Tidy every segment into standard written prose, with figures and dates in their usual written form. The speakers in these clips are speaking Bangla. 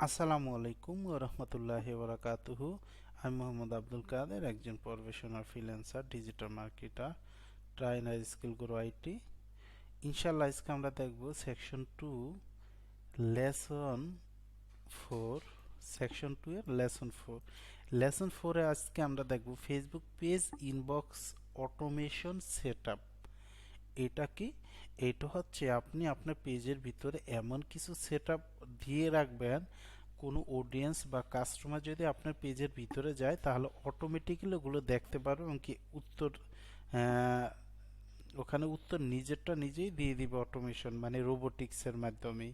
আসসালামু আলাইকুম ওয়া রাহমাতুল্লাহি ওয়া বারাকাতুহু। আমি মোহাম্মদ আব্দুল কাদের, একজন professional freelancer, digital marketer, trainer SkillGrow-IT। ইনশাআল্লাহ আজকে আমরা দেখব সেকশন 2 লেসন 4, সেকশন 2 এর লেসন 4। লেসন 4 এ আজকে আমরা দেখব Facebook page inbox automation setup. এটা কি? এটা হচ্ছে আপনি আপনার পেজের ভিতরে এমন কিছু সেটআপ দিয়ে রাখবেন, কোনো অডিয়েন্স বা কাস্টমার যদি আপনার পেজের ভিতরে যায় তাহলে অটোমেটিক্যালি ওগুলো দেখতে পারবে এবং কি উত্তর আহ, ওখানে উত্তর নিজেরটা নিজেই দিয়ে দিবে অটোমেশন, মানে রোবোটিক্সের মাধ্যমে।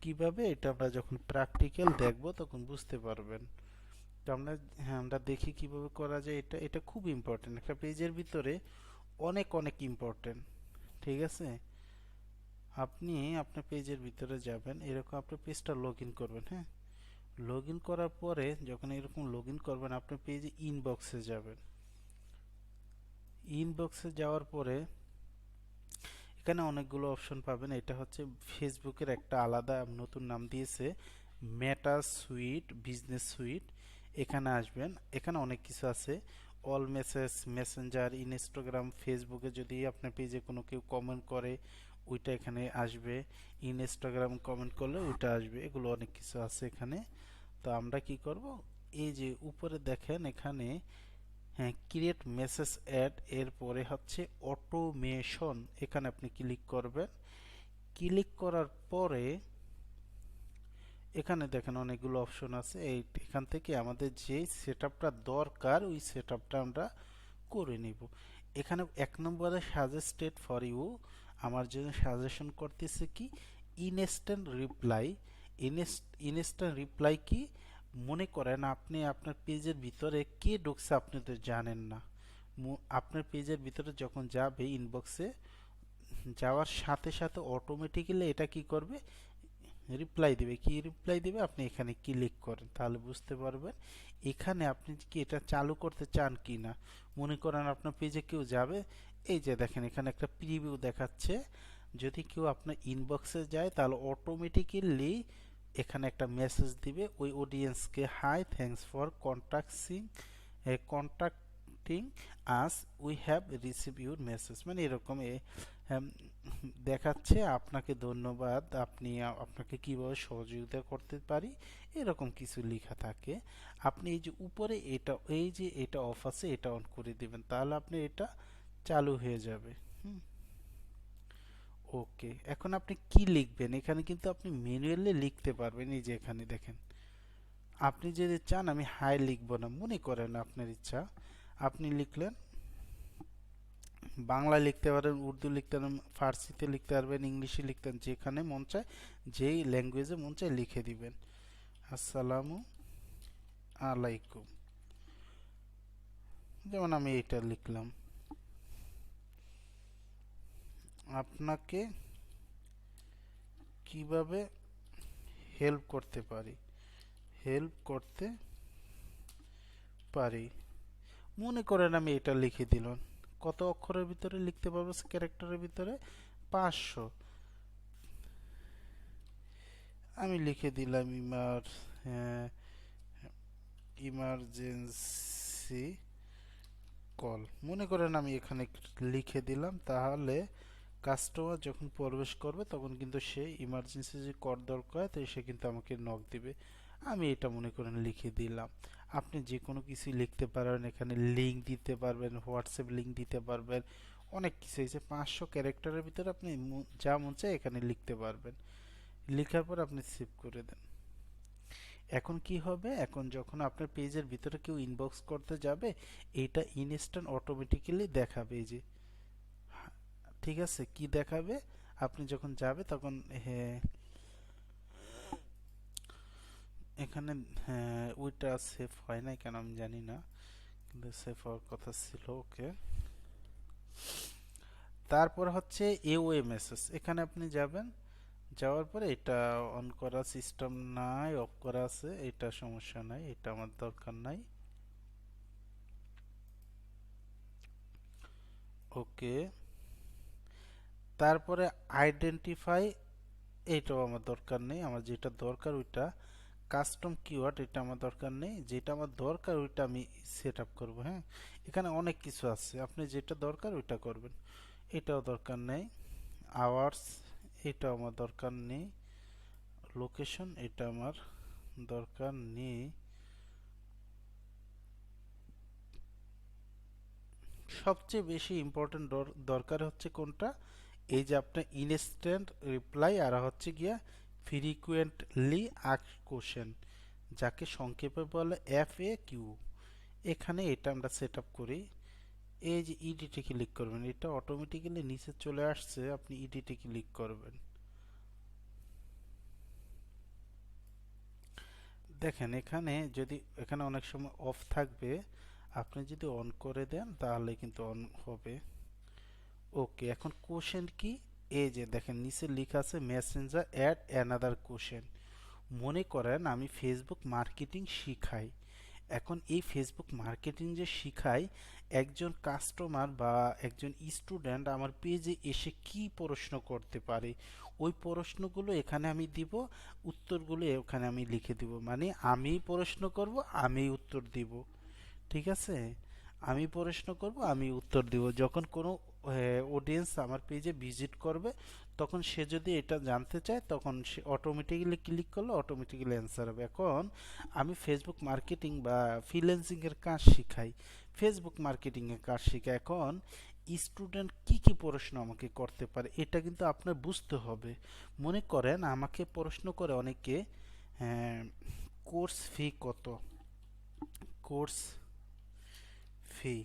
কিভাবে এটা আমরা যখন প্র্যাকটিক্যাল দেখব তখন বুঝতে পারবেন। তো আমরা দেখি কিভাবে করা যায়। এটা এটা খুব ইম্পর্টেন্ট, একটা পেজের ভিতরে অনেক অনেক ইম্পর্টেন্ট। ঠিক আছে, আপনি আপনার পেজের ভিতরে যাবেন, এরকম আপনার পেজটা লগ ইন করবেন। হ্যাঁ, লগ ইন করার পরে যখন এরকম লগ ইন করবেন আপনার পেজে ইনবক্সে যাবেন। ইনবক্সে যাওয়ার পরে এখানে অনেকগুলো অপশন পাবেন। এটা হচ্ছে ফেসবুকের একটা আলাদা নতুন নাম দিয়েছে, মেটা সুইট, বিজনেস সুইট। এখানে আসবেন, এখানে অনেক কিছু আছে। অল মেসেজ, মেসেঞ্জার, ইনস্টাগ্রাম, ফেসবুকে যদি আপনার পেজে কোনো কেউ কমেন্ট করে ওইটা এখানে আসবে। ইনস্টাগ্রাম কমেন্ট করলে ওইটা আসবে। এগুলো অনেক কিছু আছে এখানে। তো আমরা কি করব, এই যে উপরে দেখেন এখানে, হ্যাঁ, ক্রিয়েট মেসেজ অ্যাড, এর পরে হচ্ছে অটোমেশন, এখানে আপনি ক্লিক করবেন। ক্লিক করার পরে এখানে দেখেন অনেকগুলো অপশন আছে। এখান থেকে আমাদের যে সেটআপটা দরকার ওই সেটআপটা আমরা করে নিব। এখানে এক নম্বরে সাজেস্টেড ফর ইউ, আমার জন্য সাজেশন করতেছে কি ইনস্ট্যান্ট রিপ্লাই। ইনস্ট্যান্ট রিপ্লাই কি? মনে করেন আপনি আপনার পেজের ভিতরে কে ঢুকছে আপনি তো জানেন না। আপনার পেজের ভিতরে যখন যাবে ইনবক্সে, যাওয়ার সাথে সাথে অটোমেটিক্যালি এটা কি করবে, রিপ্লাই দিবে। কি রিপ্লাই দিবে? আপনি এখানে ক্লিক করেন তাহলে বুঝতে পারবেন এখানে আপনি কি এটা চালু করতে চান কি না। মনে করেন আপনার পেজে কেউ যাবে, এই যে দেখেন এখানে একটা প্রিভিউ দেখাচ্ছে। যদি কেউ আপনার ইনবক্সে যায় তাহলে অটোমেটিক্যালি এখানে একটা মেসেজ দিবে ওই অডিয়েন্সকে, hi, thanks for contacting us, we have receive your message, মানে এরকম হ্যাম, দেখাচ্ছে আপনাকে ধন্যবাদ, আপনাকে কিভাবে সহযোগিতা করতে পারি, এরকম কিছু লেখা থাকে। আপনি এই যে উপরে এটা, এই যে এটা অফ আছে এটা অন করে দিবেন তাহলে আপনি এটা চালু হয়ে যাবে। হুম, ওকে। এখন আপনি কি লিখবেন, এখানে কিন্তু আপনি ম্যানুয়ালি লিখতে পারবেন। এই যে এখানে দেখেন, আপনি যদি চান আমি হাই লিখবো না, মনে করেন আপনার ইচ্ছা, আপনি লিখলেন। বাংলা লিখতে পারেন, উর্দু লিখতে পারেন, ফার্সিতে লিখতে পারবেন, ইংলিশে লিখতে পারেন, যেখানে মন চায়, যেই ল্যাঙ্গুয়েজে মন চায় লিখে দিবেন। আসসালামু আলাইকুম, যেমন আমি এটা লিখলাম। আপনাকে কিভাবে হেল্প করতে পারি, হেল্প করতে পারি, মনে করেন আমি এটা লিখে দিলাম। কত অক্ষরের ভিতরে লিখতে পারবো? ক্যারেক্টারের ভিতরে 500। আমি লিখে দিলাম ইমার্জেন্সি কল, মনে করেন আমি এখানে লিখে দিলাম। তাহলে কাস্টমার যখন প্রবেশ করবে তখন কিন্তু সে ইমার্জেন্সি যে কল দরকার তো সে কিন্তু আমাকে নক দিবে। আমি এটা মনে করেন লিখে দিলাম। আপনি যে কোনো কিছু লিখতে পারবেন, এখানে লিঙ্ক দিতে পারবেন, হোয়াটসঅ্যাপ লিঙ্ক দিতে পারবেন, অনেক কিছু। এই যে 500 ক্যারেক্টারের ভিতরে আপনি যা মন চায় এখানে লিখতে পারবেন। লেখার পর আপনি সেভ করে দেন। এখন কি হবে, এখন যখন আপনার পেজের ভিতরে কেউ ইনবক্স করতে যাবে এটা ইনস্ট্যান্ট অটোমেটিক্যালি দেখাবে। এই যে, ঠিক আছে, কি দেখাবে? আপনি যখন যাবে তখন, হ্যাঁ, এখানে, হ্যাঁ, ওইটা সেভ হয় নাই কেন আমি জানি না, কিন্তু সেভ হওয়ার কথা ছিল। ওকে, তারপর হচ্ছে এওয়ে মেসেজ, এখানে আপনি যাবেন। যাওয়ার পরে এটা অন করা সিস্টেম নাই, অফ করা আছে, এটা সমস্যা নাই, এটা আমার দরকার নাই। ওকে, তারপরে আইডেন্টিফাই, এইটাও আমার দরকার নেই। আমার যেটা দরকার ওইটা কাস্টম কিওয়ার্ড এটা আমার দরকার নেই, যেটা আমার দরকার ওইটা আমি সেট আপ করবো। হ্যাঁ, এখানে অনেক কিছু আছে, আপনি যেটা দরকার ওইটা করবেন। এটাও দরকার নেই। আওয়ার্স এটাও আমার দরকার নেই। লোকেশন এটা আমার দরকার নেই। সবচেয়ে বেশি ইম্পর্টেন্ট দরকার হচ্ছে কোনটা, এই যে আপনার ইনস্ট্যান্ট রিপ্লাই আর হচ্ছে গিয়া ফ্রিকুয়েন্টলি আস্কড কোশ্চেন, যাকে সংক্ষেপে বলে FAQ। এখানে এটা আমরা সেট আপ করি। এই যে ইডিটে ক্লিক করবেন, এটা অটোমেটিক্যালি নিচে চলে আসছে, আপনি ইডিটে ক্লিক করবেন। দেখেন এখানে যদি এখানে অনেক সময় অফ থাকবে, আপনি যদি অন করে দেন তাহলে কিন্তু অন হবে। ওকে, এখন কোশ্চেন কি, এই যে দেখেন নিচে লেখা আছে মেসেঞ্জার অ্যাড অ্যানাদার কোশ্চেন। মনে করেন আমি ফেসবুক মার্কেটিং শিখাই, এখন এই ফেসবুক মার্কেটিং যে শিখাই, একজন কাস্টমার বা একজন স্টুডেন্ট আমার পেজে এসে কি প্রশ্ন করতে পারে, ওই প্রশ্নগুলো এখানে আমি দিব, উত্তরগুলো এখানে আমি লিখে দিব। মানে আমি প্রশ্ন করব, আমি উত্তর দিব। ঠিক আছে, আমি প্রশ্ন করব, আমি উত্তর দিব। যখন কোনো অডিয়েন্স আমার পেজে ভিজিট করবে, তখন সে যদি এটা জানতে চায়, তখন সে অটোমেটিক্যালি ক্লিক করলে অটোমেটিক্যালি অ্যান্সার হবে। এখন আমি ফেসবুক মার্কেটিং বা ফ্রিল্যান্সিং এর কাজ শিখাই, ফেসবুক মার্কেটিং এর কাজ শিখাই। এখন স্টুডেন্ট কি কি প্রশ্ন আমাকে করতে পারে, এটা কিন্তু আপনার বুঝতে হবে। মনে করেন আমাকে প্রশ্ন করে অনেকে, কোর্স ফি কত, কোর্স ফি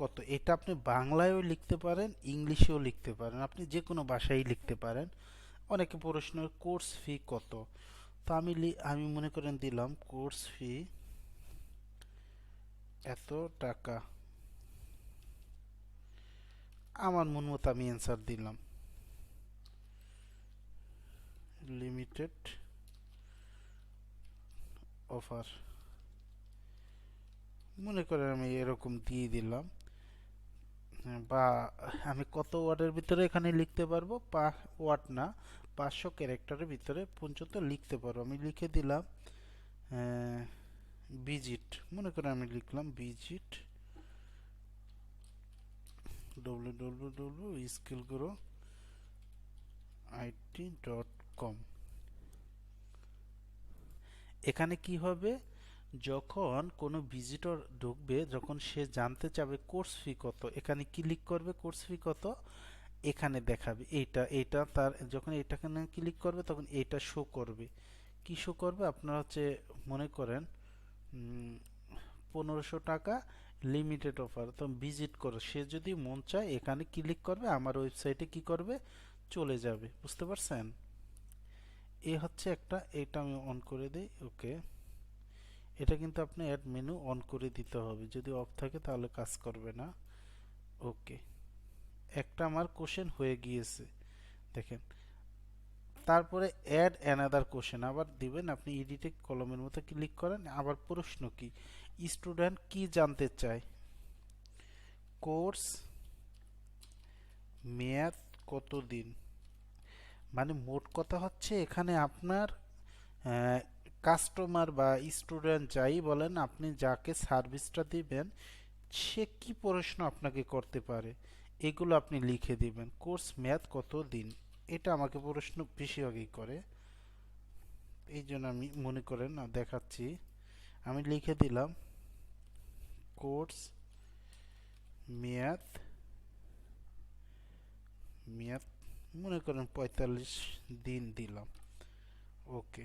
কত, এটা আপনি বাংলায়ও লিখতে পারেন, ইংলিশেও লিখতে পারেন, আপনি যে কোনো ভাষায় লিখতে পারেন। অনেকে প্রশ্ন কোর্স ফি কত, তো আমি মনে করেন দিলাম কোর্স ফি এত টাকা, আমার মন মতো আমি অ্যান্সার দিলাম। লিমিটেড অফার, মনে করেন আমি এরকম দিয়ে দিলাম। বা আমি কত ওয়ার্ডের ভিতরে এখানে লিখতে পারবো, ওয়ার্ড না, 500 ক্যারেক্টারের ভিতরে পর্যন্ত লিখতে পারবো। আমি লিখে দিলাম ভিজিট, মনে করেন আমি লিখলাম ভিজিট www.skillgrow-it.com। এখানে কি হবে, যখন কোনো ভিজিটর ঢুকবে, যখন সে জানতে চাবে কোর্স ফি কত, এখানে ক্লিক করবে, কোর্স ফি কত এখানে দেখাবে। এইটা তার যখন এটাখানে ক্লিক করবে, তখন এইটা শো করবে। কি শো করবে, আপনার হচ্ছে মনে করেন 1500 টাকা লিমিটেড অফার, তো ভিজিট করো, সে যদি মন চায় এখানে ক্লিক করবে, আমার ওয়েবসাইটে কি করবে, চলে যাবে। বুঝতে পারছেন, এ হচ্ছে একটা, এটা আমি অন করে দিই। ওকে, এটা কিন্তু আপনি অ্যাড মেনু অন করে দিতে হবে, যদি অফ থাকে তাহলে কাজ করবে না। ওকে, একটা আমার কোশ্চেন হয়ে গিয়েছে, দেখেন। তারপরে অ্যাড অ্যানাদার কোশ্চেন আবার দিবেন, আপনি এডিটে কলমের মতো ক্লিক করেন। আবার প্রশ্ন কি, স্টুডেন্ট কি জানতে চায়, কোর্স মেয়াদ কতদিন। মানে মোট কথা হচ্ছে এখানে আপনার কাস্টমার বা স্টুডেন্ট যাই বলেন, আপনি যাকে সার্ভিসটা দিবেন, সে কি প্রশ্ন আপনাকে করতে পারে, এগুলো আপনি লিখে দিবেন। কোর্স মেয়াদ কত দিন, এটা আমাকে প্রশ্ন বেশিরভাগই করে, এই জন্য আমি মনে করেন না দেখাচ্ছি, আমি লিখে দিলাম কোর্স মেয়াদ, মেয়াদ মনে করেন 45 দিন দিলাম। ওকে,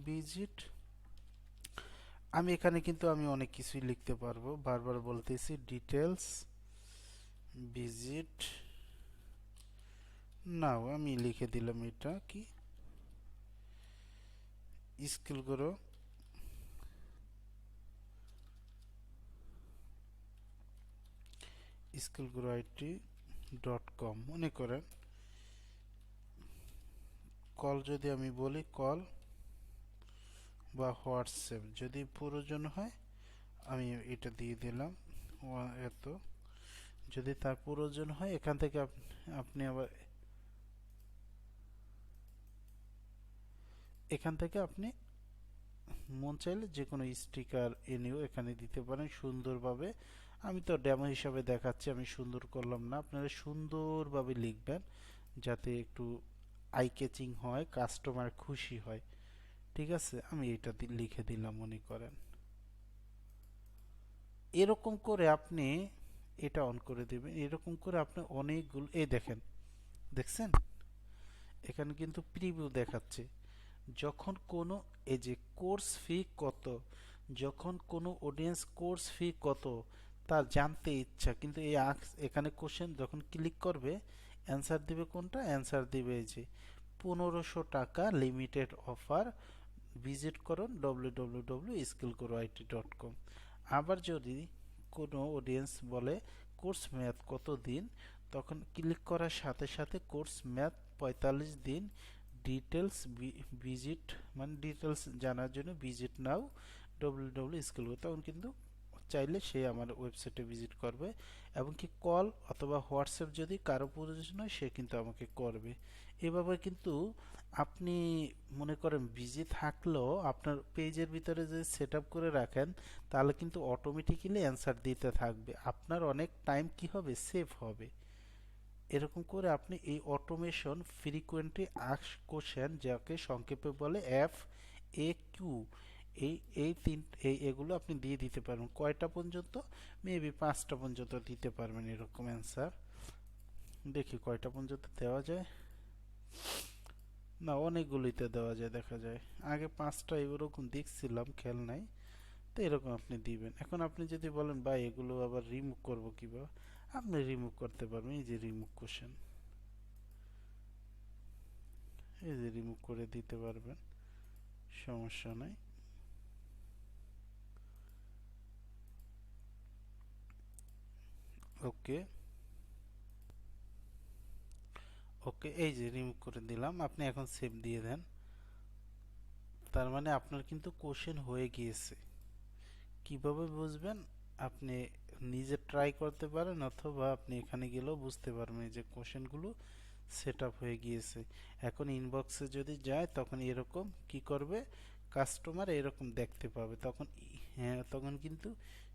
ভিজিট, আমি এখানে কিন্তু আমি অনেক কিছুই লিখতে পারবো, বারবার বলতেছি ডিটেলস ভিজিট নাও, আমি লিখে দিলাম এটা কি, স্কিল গ্রো SkillGrow-IT.com। মনে করেন কল যদি আমি বলি, কল বা হোয়াটসঅ্যাপ যদি প্রয়োজন হয়, আমি এটা দিয়ে দিলাম এত, যদি তার প্রয়োজন হয় এখান থেকে আপনি আবার এখান থেকে আপনি মন চাইলে যে কোনো স্টিকার এনেও এখানে দিতে পারেন সুন্দরভাবে। আমি তো ডেমো হিসাবে দেখাচ্ছি, আমি সুন্দর করলাম না, আপনারা সুন্দরভাবে লিখবেন যাতে একটু আই ক্যাচিং হয়, কাস্টমার খুশি হয়। ঠিক আছে, আমি এটা লিখে দিলাম মনে করেন। এরকম করে আপনি এটা অন করে দিবেন, এরকম করে আপনি অনেকগুলো, এই দেখেন, দেখছেন এখানে কিন্তু প্রিভিউ দেখাচ্ছে। যখন কোনো, এই যে কোর্স ফি কত, যখন কোনো অডিয়েন্স কোর্স ফি কত তার জানতে ইচ্ছা, কিন্তু এই এখানে কোশ্চেন যখন ক্লিক করবে অ্যান্সার দিবে কোনটা, অ্যান্সার দিবে এই যে 1500 টাকা লিমিটেড অফার, ভিজিট করুন www.skillgrow-it.com। আবার যদি কোনো অডিয়েন্স বলে কোর্স মেয়াদ কত দিন, তখন ক্লিক করার সাথে সাথে কোর্স মেয়াদ 45 দিন, ডিটেলস ভিজিট, মানে ডিটেলস জানার জন্য ভিজিট নাও www.skillgrow, তখন কিন্তু চাইলে সে আমার ওয়েবসাইটে ভিজিট করবে। এবং কি কল অথবা হোয়াটসঅ্যাপ যদি কারো প্রয়োজন হয় সে কিন্তু আমাকে করবে। এভাবে কিন্তু আপনি মনে করেন বিজি থাকলেও আপনার পেজের ভিতরে যদি সেট আপ করে রাখেন তাহলে কিন্তু অটোমেটিক্যালি অ্যান্সার দিতে থাকবে, আপনার অনেক টাইম কি হবে, সেভ হবে। এরকম করে আপনি এই অটোমেশন ফ্রিকোয়েন্টলি আস্ক কোশ্চেন, যাকে সংক্ষেপে বলে FAQ, এই এই তিন এগুলো আপনি দিয়ে দিতে পারবেন। কয়টা পর্যন্ত, মেবি 5টা পর্যন্ত দিতে পারবেন এরকম অ্যান্সার। দেখি কয়টা পর্যন্ত দেওয়া যায়, না অনেকগুলিতে দেওয়া যায়, দেখা যায় আগে 5টা এরকম দেখছিলাম, খেয়াল নাই। তো এরকম আপনি দিবেন। এখন আপনি যদি বলেন ভাই এগুলো আবার রিমুভ করব কিভাবে, আপনি রিমুভ করতে পারবেন, এই যে রিমুভ কোশ্চেন, এই যে রিমুভ করে দিতে পারবেন, সমস্যা নাই। ওকে, ওকে, এই যে রিমুভ করে দিলাম, আপনি এখন সেভ দিয়ে দেন। তার মানে আপনার কিন্তু কোশ্চেন হয়ে গিয়েছে। কিভাবে বুঝবেন, আপনি নিজে ট্রাই করতে পারেন অথবা আপনি এখানে গেলেও বুঝতে পারবেন যে কোশ্চেনগুলো সেট আপ হয়ে গিয়েছে। এখন ইনবক্সে যদি যায় তখন এরকম কি করবে, কাস্টমার এরকম দেখতে পাবে, তখন হ্যাঁ, তখন কিন্তু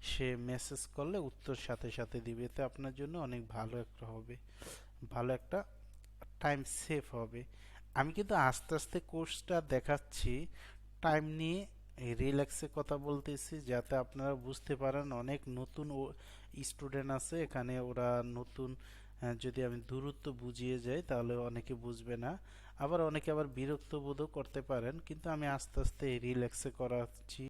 সে মেসেজ করলে উত্তর সাথে সাথে দিবে। এতে আপনার জন্য অনেক ভালো একটা হবে, ভালো একটা টাইম সেভ হবে। আমি কিন্তু আস্তে আস্তে কোর্সটা দেখাচ্ছি, টাইম নিয়ে রিল্যাক্সে কথা বলতেছি যাতে আপনারা বুঝতে পারেন। অনেক নতুন স্টুডেন্ট আছে এখানে, ওরা নতুন, যদি আমি দূরত্ব বুঝিয়ে যাই তাহলে অনেকে বুঝবে না, আবার অনেকে আবার বিরক্ত বোধও করতে পারেন, কিন্তু আমি আস্তে আস্তে রিল্যাক্সে করাচ্ছি।